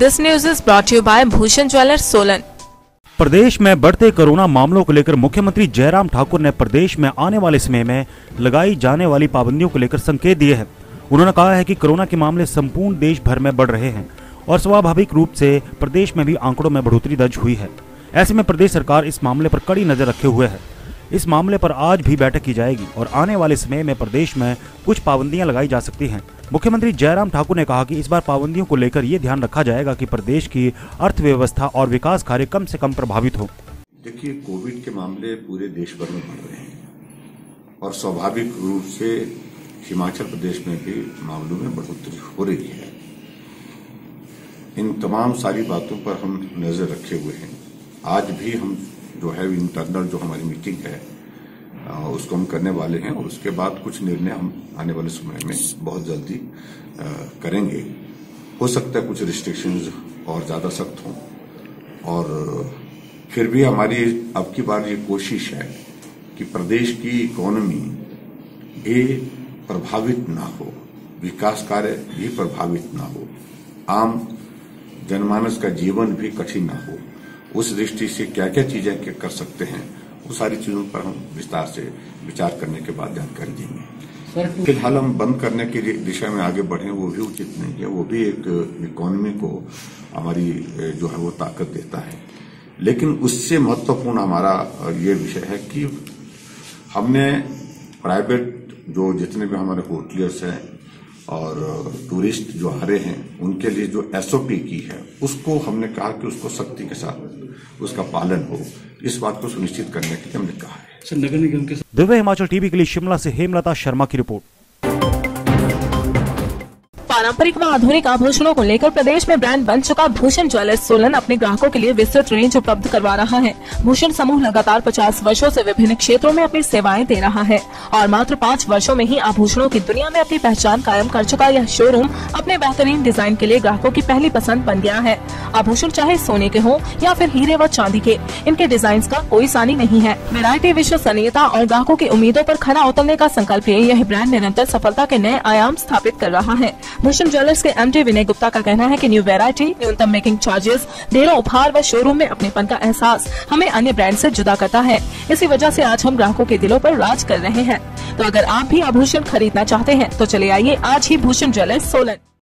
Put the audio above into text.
This news is brought to you by Bhushan jewellers Solan. प्रदेश में बढ़ते कोरोना मामलों को लेकर मुख्यमंत्री जयराम ठाकुर ने प्रदेश में आने वाले समय में लगाई जाने वाली पाबंदियों को लेकर संकेत दिए हैं। उन्होंने कहा है कि कोरोना के मामले संपूर्ण देश भर में बढ़ रहे हैं और स्वाभाविक रूप से प्रदेश में भी आंकड़ों में बढ़ोतरी दर्ज हुई है। ऐसे में प्रदेश सरकार इस मामले पर कड़ी नजर रखे हुए है। इस मामले पर आज भी बैठक की जाएगी और आने वाले समय में प्रदेश में कुछ पाबंदियां लगाई जा सकती हैं। मुख्यमंत्री जयराम ठाकुर ने कहा कि इस बार पाबंदियों को लेकर ये ध्यान रखा जाएगा कि प्रदेश की अर्थव्यवस्था और विकास कार्य कम से कम प्रभावित हो। देखिए, कोविड के मामले पूरे देश भर में बढ़ रहे हैं और स्वाभाविक रूप से हिमाचल प्रदेश में भी मामलों में बढ़ोतरी हो रही है। इन तमाम सारी बातों पर हम नजर रखे हुए हैं। आज भी हम जो है इंटरनल जो हमारी मीटिंग है उसको हम करने वाले हैं और उसके बाद कुछ निर्णय हम आने वाले समय में बहुत जल्दी करेंगे। हो सकता है कुछ रिस्ट्रिक्शंस और ज्यादा सख्त हों और फिर भी हमारी अब की बार ये कोशिश है कि प्रदेश की इकोनॉमी भी प्रभावित ना हो, विकास कार्य भी प्रभावित ना हो, आम जनमानस का जीवन भी कठिन ना हो। उस दृष्टि से क्या क्या चीजें कर सकते हैं वो सारी चीजों पर हम विस्तार से विचार करने के बाद जानकारी देंगे। फिलहाल हम बंद करने की दिशा में आगे बढ़े वो भी उचित नहीं है। वो भी एक इकोनॉमी को हमारी जो है वो ताकत देता है, लेकिन उससे महत्वपूर्ण हमारा ये विषय है कि हमने प्राइवेट जो जितने भी हमारे होटलियर्स हैं और टूरिस्ट जो आ रहे हैं उनके लिए जो एसओपी की है उसको हमने कहा कि उसको सख्ती के साथ उसका पालन हो। इस बात को सुनिश्चित करने के लिए हमने कहा है। नगर निगम के दिव्य हिमाचल टीवी के लिए शिमला से हेमलता शर्मा की रिपोर्ट। पारंपरिक व आधुनिक आभूषणों को लेकर प्रदेश में ब्रांड बन चुका भूषण ज्वेलर्स सोलन अपने ग्राहकों के लिए विस्तृत रेंज उपलब्ध करवा रहा है। भूषण समूह लगातार 50 वर्षों से विभिन्न क्षेत्रों में अपनी सेवाएं दे रहा है और मात्र 5 वर्षों में ही आभूषणों की दुनिया में अपनी पहचान कायम कर चुका यह शोरूम अपने बेहतरीन डिजाइन के लिए ग्राहकों की पहली पसंद बन गया है। आभूषण चाहे सोने के हो या फिर हीरे व चांदी के, इनके डिजाइन का कोई सानी नहीं है। वैरायटी, विश्वसनीयता और ग्राहकों की उम्मीदों पर खरा उतरने का संकल्प लिए यह ब्रांड निरंतर सफलता के नए आयाम स्थापित कर रहा है। भूषण ज्वेलर्स के एमडी विनय गुप्ता का कहना है कि न्यू वैरायटी, न्यूनतम मेकिंग चार्जेस, ढेरों उपहार व शोरूम में अपनेपन का एहसास हमें अन्य ब्रांड से जुदा करता है। इसी वजह से आज हम ग्राहकों के दिलों पर राज कर रहे हैं। तो अगर आप भी आभूषण खरीदना चाहते हैं तो चले आइए आज ही भूषण ज्वेलर्स सोलन।